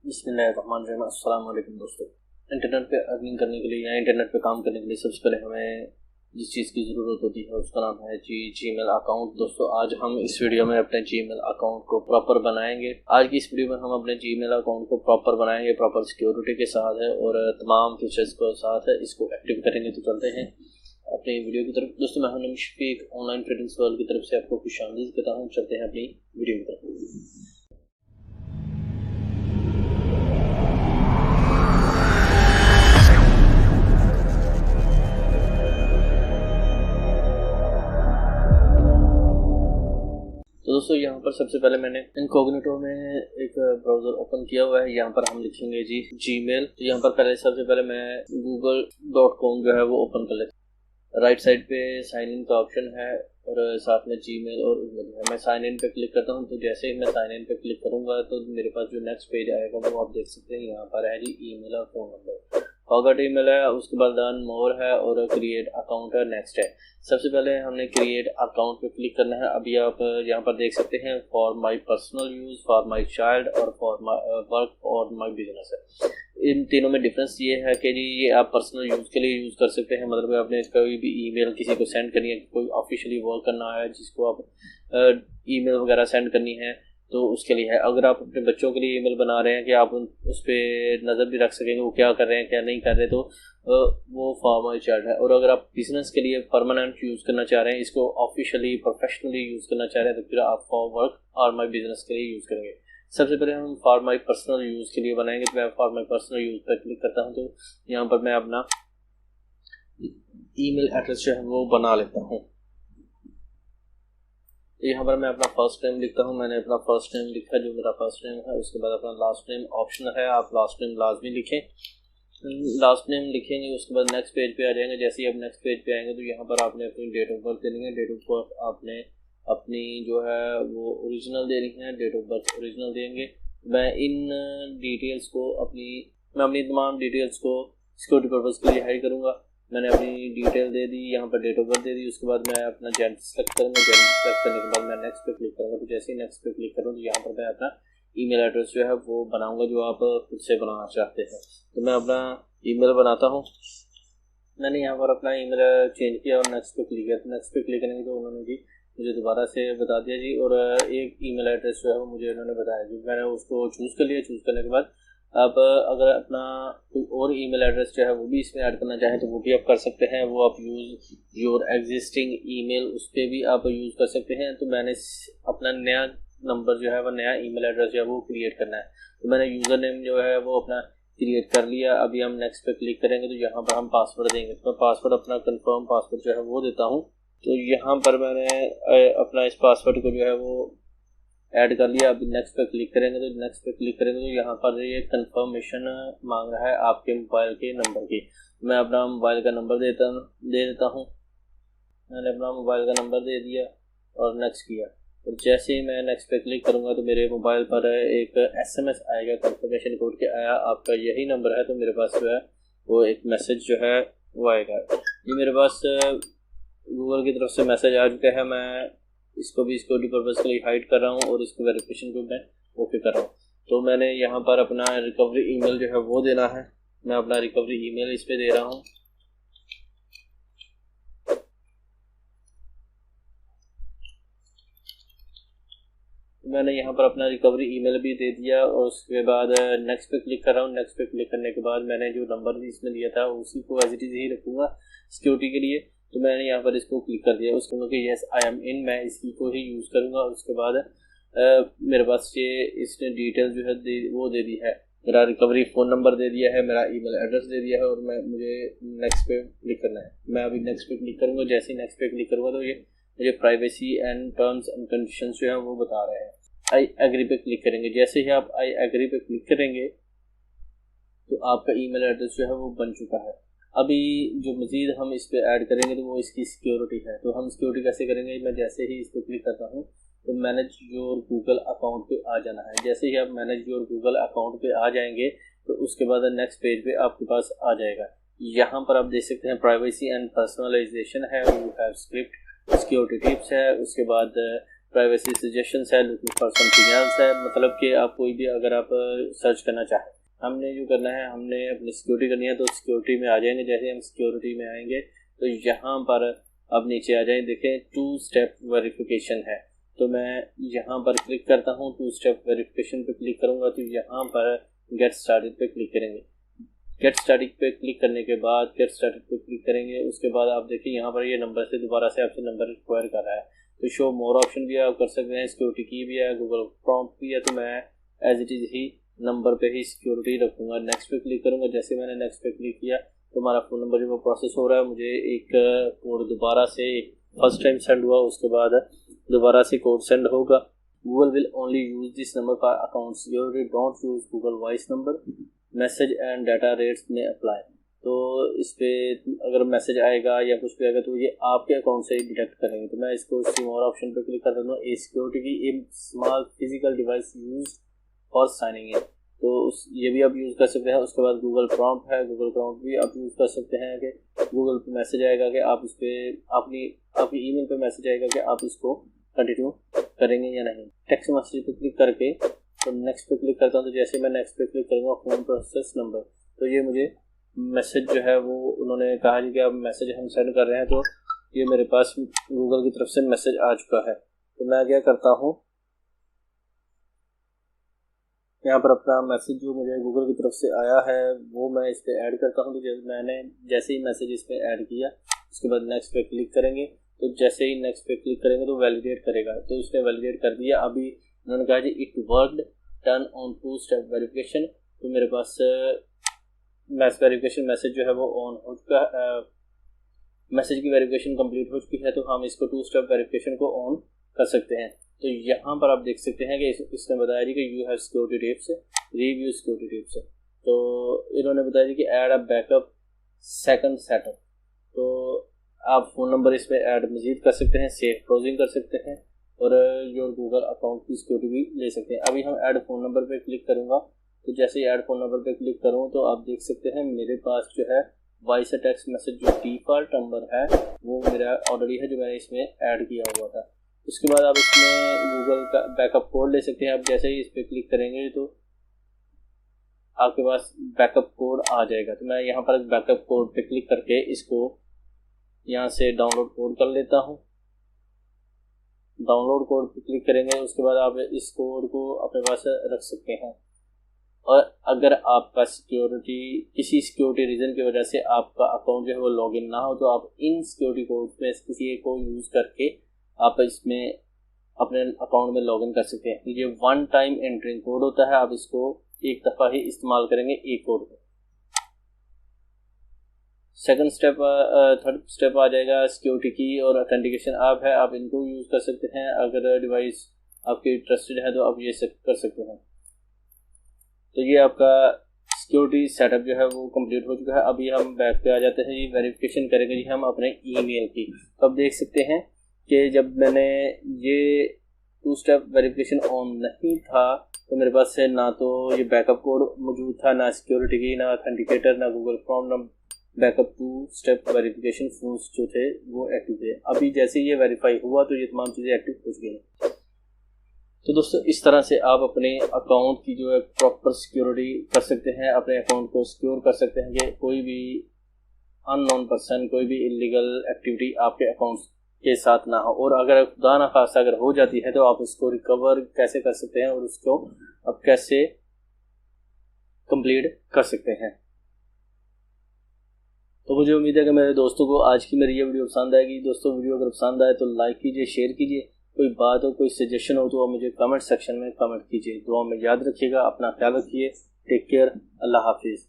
बिस्मिल्लाहिर्रहमानिर्रहीम। अस्सलाम वालेकुम दोस्तों। इंटरनेट पे अर्निंग करने के लिए या इंटरनेट पे काम करने के लिए सबसे पहले हमें जिस चीज़ की ज़रूरत होती है उसका नाम है जीमेल अकाउंट। दोस्तों आज हम इस वीडियो में अपने जीमेल अकाउंट को प्रॉपर बनाएंगे। आज की इस वीडियो में हम अपने जीमेल अकाउंट को प्रॉपर बनाएंगे, प्रॉपर सिक्योरिटी के साथ है और तमाम फीचर्स के साथ है। इसको एक्टिव करेंगे तो चलते हैं अपनी वीडियो की तरफ। दोस्तों मैं हूं शफीक, ऑनलाइन ट्रेडिंग्स वर्ल्ड की तरफ से आपको खुशामदीद कहता हूँ। चलते हैं अपनी वीडियो की तरफ। तो दोस्तों यहाँ पर सबसे पहले मैंने इनकॉग्निटो में एक ब्राउज़र ओपन किया हुआ है। यहाँ पर हम लिखेंगे जीमेल। तो यहाँ पर सबसे पहले मैं google.com जो है वो ओपन कर लेता हूँ। राइट साइड पे साइन इन का ऑप्शन है और साथ में जीमेल और ईमेल है। मैं साइन इन पे क्लिक करता हूँ। तो जैसे ही मैं साइन इन पे क्लिक करूँगा तो मेरे पास जो नेक्स्ट पेज आएगा वो आप देख सकते हैं। यहाँ पर है ईमेल और फ़ोन नंबर। फॉरगॉट ईमेल है, उसके बाद डन मोर है और क्रिएट अकाउंट है, नेक्स्ट है। सबसे पहले हमने क्रिएट अकाउंट पे क्लिक करना है। अभी आप यहाँ पर देख सकते हैं for my personal use, for my child और फॉर माय वर्क और माय बिजनेस है। इन तीनों में डिफरेंस ये है कि ये आप पर्सनल यूज़ के लिए यूज़ कर सकते हैं। मतलब आपने कोई भी ईमेल किसी को सेंड करनी है, कोई ऑफिशियली वर्क करना है जिसको आप ईमेल वगैरह सेंड करनी है तो उसके लिए है। अगर आप अपने बच्चों के लिए ईमेल बना रहे हैं कि आप उस पर नज़र भी रख सकेंगे वो क्या कर रहे हैं क्या नहीं कर रहे, तो वो फॉर माय चाइल्ड है। और अगर आप बिजनेस के लिए परमानेंट यूज़ करना चाह रहे हैं, इसको ऑफिशियली प्रोफेशनली यूज़ करना चाह रहे हैं, तो फिर आप फॉर वर्क और माय बिजनेस के लिए यूज़ करेंगे। सबसे पहले हम फॉर माय पर्सनल यूज़ के लिए बनाएंगे। तो मैं फॉर माय पर्सनल यूज़ पर क्लिक करता हूँ। तो यहाँ पर मैं अपना ईमेल एड्रेस जो है वो बना लेता हूँ। यहाँ पर मैं अपना फर्स्ट नेम लिखता हूँ। मैंने अपना फर्स्ट नेम लिखा जो मेरा फर्स्ट नेम है। उसके बाद अपना लास्ट नेम ऑप्शनल है, आप लास्ट नेम लाजमी लिखें। लास्ट नेम लिखेंगे उसके बाद नेक्स्ट पेज पे आ जाएंगे। जैसे ही आप नेक्स्ट पेज पे आएंगे तो यहाँ पर आपने अपनी डेट ऑफ बर्थ देनी है। डेट ऑफ बर्थ आपने अपनी जो है वो ओरिजिनल देनी है, डेट ऑफ बर्थ ओरिजिनल देंगे। मैं अपनी तमाम डिटेल्स को सिक्योरिटी पर्पज़ के लिए हाइड करूँगा। मैंने अपनी डिटेल दे दी, यहाँ पर डेट ऑफ बर्थ दे दी। उसके बाद मैं अपना जेंडर सेलेक्ट करूँगा। जेंडर सेलेक्ट करने के बाद मैं नेक्स्ट पे क्लिक करूँगा। तो जैसे ही नेक्स्ट पे क्लिक करूँ तो यहाँ पर मैं अपना ईमेल एड्रेस जो है वो बनाऊँगा जो आप खुद से बनाना चाहते हैं। तो मैं अपना ईमेल बनाता हूँ। मैंने यहाँ पर अपना ईमेल चेंज किया और नेक्स्ट पे क्लिक किया। तो नेक्स्ट पे क्लिक करेंगे तो उन्होंने मुझे दोबारा से बता दिया और एक ईमेल एड्रेस जो है वो मुझे उन्होंने बताया मैंने उसको चूज़ कर लिया। चूज़ करने के बाद आप अगर अपना कोई और ईमेल एड्रेस जो है वो भी इसमें ऐड करना चाहें तो वो भी आप कर सकते हैं। वो आप यूज़ योर एग्जिस्टिंग ईमेल उस पर भी आप यूज़ कर सकते हैं। तो मैंने अपना नया नंबर जो है वो नया ईमेल एड्रेस जो है वो क्रिएट करना है। तो मैंने यूज़र नेम जो है वो अपना क्रिएट कर लिया। अभी हम नेक्स्ट पे क्लिक करेंगे तो यहाँ पर हम पासवर्ड देंगे। तो मैं पासवर्ड अपना कंफर्म पासवर्ड जो है वो देता हूँ। तो यहाँ पर मैंने अपना इस पासवर्ड को जो है वो ऐड कर लिया। अभी नेक्स्ट पे क्लिक करेंगे तो यहाँ पर ये कंफर्मेशन मांग रहा है आपके मोबाइल के नंबर की। मैं अपना मोबाइल का नंबर दे देता हूँ। मैंने अपना मोबाइल का नंबर दे दिया और नेक्स्ट किया। और जैसे ही मैं नेक्स्ट पे क्लिक करूँगा तो मेरे मोबाइल पर एक SMS आएगा, कंफर्मेशन कोड के आया आपका यही नंबर है। तो मेरे पास जो है वो एक मैसेज जो है वो आएगा। ये मेरे पास गूगल की तरफ से मैसेज आ चुका है। मैं इसको भी सिक्योरिटी पर्पज़ के लिए हाइड कर रहा हूँ और इसको वेरिफिकेशन को मैं ओके कर रहा हूँ। तो मैंने यहाँ पर अपना रिकवरी ईमेल जो है वो देना है। मैं अपना रिकवरी ईमेल इस पे दे रहा हूँ। मैंने यहाँ पर अपना रिकवरी ईमेल भी दे दिया और उसके बाद नेक्स्ट पे क्लिक कर रहा हूँ। नेक्स्ट पे क्लिक करने के बाद मैंने जो नंबर इसमें दिया था उसी को एज इट इज़ ही रखूँगा सिक्योरिटी के लिए। तो मैंने यहाँ पर इसको क्लिक कर दिया। उसके बाद येस आई एम इन, मैं इसी को ही यूज़ करूँगा। उसके बाद मेरे पास ये इसने डिटेल जो है वो दे दी है। मेरा रिकवरी फ़ोन नंबर दे दिया है, मेरा ईमेल एड्रेस दे दिया है और मुझे नेक्स्ट पे क्लिक करना है। मैं अभी नेक्स्ट पे क्लिक करूँगा। जैसे ही नेक्स्ट पे क्लिक करूँगा तो ये मुझे privacy and terms and conditions जो है वो बता रहे हैं। आई एग्री पे क्लिक करेंगे। जैसे ही आप आई एग्री पे क्लिक करेंगे तो आपका ईमेल एड्रेस जो है वो बन चुका है। अभी जो मज़ीद हम इस पर ऐड करेंगे तो वो इसकी सिक्योरिटी है। तो हम सिक्योरिटी कैसे करेंगे, मैं जैसे ही इस पर क्लिक करता हूँ तो मैनेज योर गूगल अकाउंट पे आ जाना है। जैसे ही आप मैनेज योर गूगल अकाउंट पे आ जाएंगे तो उसके बाद नेक्स्ट पेज पे आपके पास आ जाएगा। यहाँ पर आप देख सकते हैं प्राइवेसी एंड पर्सनलाइजेशन है, you have script, security tips है, उसके बाद प्राइवेसी सजेशंस है, लुकिंग फॉर समथिंग एल्स है, मतलब कि आप कोई भी अगर आप सर्च करना चाहें, हमने जो करना है, हमने अपनी सिक्योरिटी करनी है तो सिक्योरिटी में आ जाएंगे। जैसे हम सिक्योरिटी में आएंगे तो यहाँ पर अब नीचे आ जाए, देखें 2 स्टेप वेरिफिकेशन है, तो मैं यहाँ पर क्लिक करता हूँ, 2 स्टेप वेरिफिकेशन पे क्लिक करूँगा तो यहाँ पर गेट स्टार्टेड पे क्लिक करेंगे। गेट स्टार्टेड पे क्लिक करने के बाद गेट स्टार्टेड पे क्लिक करेंगे, उसके बाद आप देखिए यहाँ पर ये नंबर से दोबारा से आपसे नंबर रिक्वायर कर रहा है, तो शो मोर ऑप्शन भी है, आप कर सकते हैं, सिक्योरिटी की भी है, गूगल प्रॉम्प्ट भी है, तो मैं एज इट इज़ ही नंबर पे ही सिक्योरिटी रखूँगा। नेक्स्ट पे क्लिक करूँगा, जैसे मैंने नेक्स्ट पे क्लिक किया तो हमारा फ़ोन नंबर जो वो प्रोसेस हो रहा है, मुझे एक कोड दोबारा से फर्स्ट टाइम सेंड हुआ, उसके बाद दोबारा से कोड सेंड होगा। Google will only use this number for account security, don't use Google voice number, message and data rates में अप्लाई। तो इस पर अगर मैसेज आएगा या कुछ भी आएगा तो ये आपके अकाउंट से ही डिटेक्ट करेंगे। तो मैं इसको सी मोर ऑप्शन पर क्लिक कर देता हूँ। A security key a small physical device use for signing in, तो ये भी आप यूज़ कर सकते हैं। उसके बाद गूगल प्रॉम्प्ट है, गूगल प्रॉम्प्ट भी आप यूज़ कर सकते हैं कि गूगल पे मैसेज आएगा कि आप इस पर आपकी ईमेल पे मैसेज आएगा कि आप इसको कंटिन्यू करेंगे या नहीं। टेक्स्ट मैसेज पे क्लिक करके तो नेक्स्ट पे क्लिक करता हूँ, तो जैसे मैं नेक्स्ट पे क्लिक करूँगा फोन प्रोसेस नंबर, तो ये मुझे मैसेज जो है वो उन्होंने कहा जी कि अब मैसेज हम सेंड कर रहे हैं, तो ये मेरे पास गूगल की तरफ से मैसेज आ चुका है। तो मैं क्या करता हूँ, यहाँ पर अपना मैसेज जो मुझे गूगल की तरफ से आया है वो मैं इस पर ऐड करता हूँ। तो मैंने जैसे ही मैसेज इस पर ऐड किया उसके बाद नेक्स्ट पे क्लिक करेंगे, तो जैसे ही नेक्स्ट पे क्लिक करेंगे तो वैलिडेट करेगा, तो उसने वैलिडेट कर दिया। अभी उन्होंने कहा जी it worked, turn on 2 step verification, तो मेरे पास वेरिफिकेशन मैसेज जो है वो ऑन हो चुका है, मैसेज की वेरिफिकेशन कंप्लीट हो चुकी है, तो हम इसको 2 स्टेप वेरिफिकेशन को ऑन कर सकते हैं। तो यहाँ पर आप देख सकते हैं कि इसने बताया जी कि you have security tips, review security tips, तो इन्होंने बताया जी कि add a backup second setup, तो आप फ़ोन नंबर इस पर ऐड मज़ीद कर सकते हैं, सेफ ब्राउजिंग कर सकते हैं और योर गूगल अकाउंट की सिक्योरिटी भी ले सकते हैं। अभी हम ऐड फ़ोन नंबर पे क्लिक करूँगा, तो जैसे ही ऐड फ़ोन नंबर पे क्लिक करूँ तो आप देख सकते हैं मेरे पास जो है वॉइस टेक्स्ट मैसेज जो डिफ़ॉल्ट नंबर है वो मेरा ऑलरेडी है, जो मैंने इसमें ऐड किया हुआ था। उसके बाद आप इसमें गूगल का बैकअप कोड ले सकते हैं। आप जैसे ही इस पर क्लिक करेंगे तो आपके पास बैकअप कोड आ जाएगा, तो मैं यहाँ पर बैकअप कोड पे क्लिक करके इसको यहाँ से डाउनलोड कोड कर लेता हूँ। डाउनलोड कोड पे क्लिक करेंगे, उसके बाद आप इस कोड को अपने पास रख सकते हैं। और अगर आपका किसी सिक्योरिटी रीज़न की वजह से आपका अकाउंट जो है वो लॉगिन ना हो, तो आप इन सिक्योरिटी कोड में किसी एक को यूज़ करके आप इसमें अपने अकाउंट में लॉगिन कर सकते हैं। ये 1 टाइम एंट्रिंग कोड होता है, आप इसको एक दफ़ा ही इस्तेमाल करेंगे एक कोड को। सेकंड स्टेप थर्ड स्टेप आ जाएगा सिक्योरिटी की और ऑथेंटिकेशन ऐप है, आप इनको यूज़ कर सकते हैं। अगर डिवाइस आपकी ट्रस्टेड है तो आप ये कर सकते हैं। तो ये आपका सिक्योरिटी सेटअप जो है वो कंप्लीट हो चुका है। अभी हम बैक पे आ जाते हैं, ये वेरिफिकेशन करेंगे जी हम अपने ईमेल की। तो आप देख सकते हैं कि जब मैंने ये 2 स्टेप वेरिफिकेशन ऑन नहीं था तो मेरे पास है ना तो ये बैकअप कोड मौजूद था, ना सिक्योरिटी की, ना ऑथेंटिकेटर, ना गूगल फॉर्म, ना बैकअप 2 स्टेप वेरिफिकेशन फॉर्म्स जो थे वो एक्टिव थे। अभी जैसे ये वेरीफाई हुआ तो ये तमाम चीज़ें एक्टिव हो गई हैं। तो दोस्तों इस तरह से आप अपने अकाउंट की जो है प्रॉपर सिक्योरिटी कर सकते हैं, अपने अकाउंट को सिक्योर कर सकते हैं कि कोई भी अननोन पर्सन, कोई भी इलीगल एक्टिविटी आपके अकाउंट के साथ ना हो। और अगर खुदा ना खास्ता अगर हो जाती है तो आप उसको रिकवर कैसे कर सकते हैं और उसको आप कैसे कंप्लीट कर सकते हैं। तो मुझे उम्मीद है कि मेरे दोस्तों को आज की मेरी ये वीडियो पसंद आएगी। दोस्तों वीडियो अगर पसंद आए तो लाइक कीजिए, शेयर कीजिए। कोई बात हो, कोई सजेशन हो तो आप मुझे कमेंट सेक्शन में कमेंट कीजिए। दुआ में याद रखिएगा, अपना ख्याल रखिए। टेक केयर, अल्लाह हाफिज़।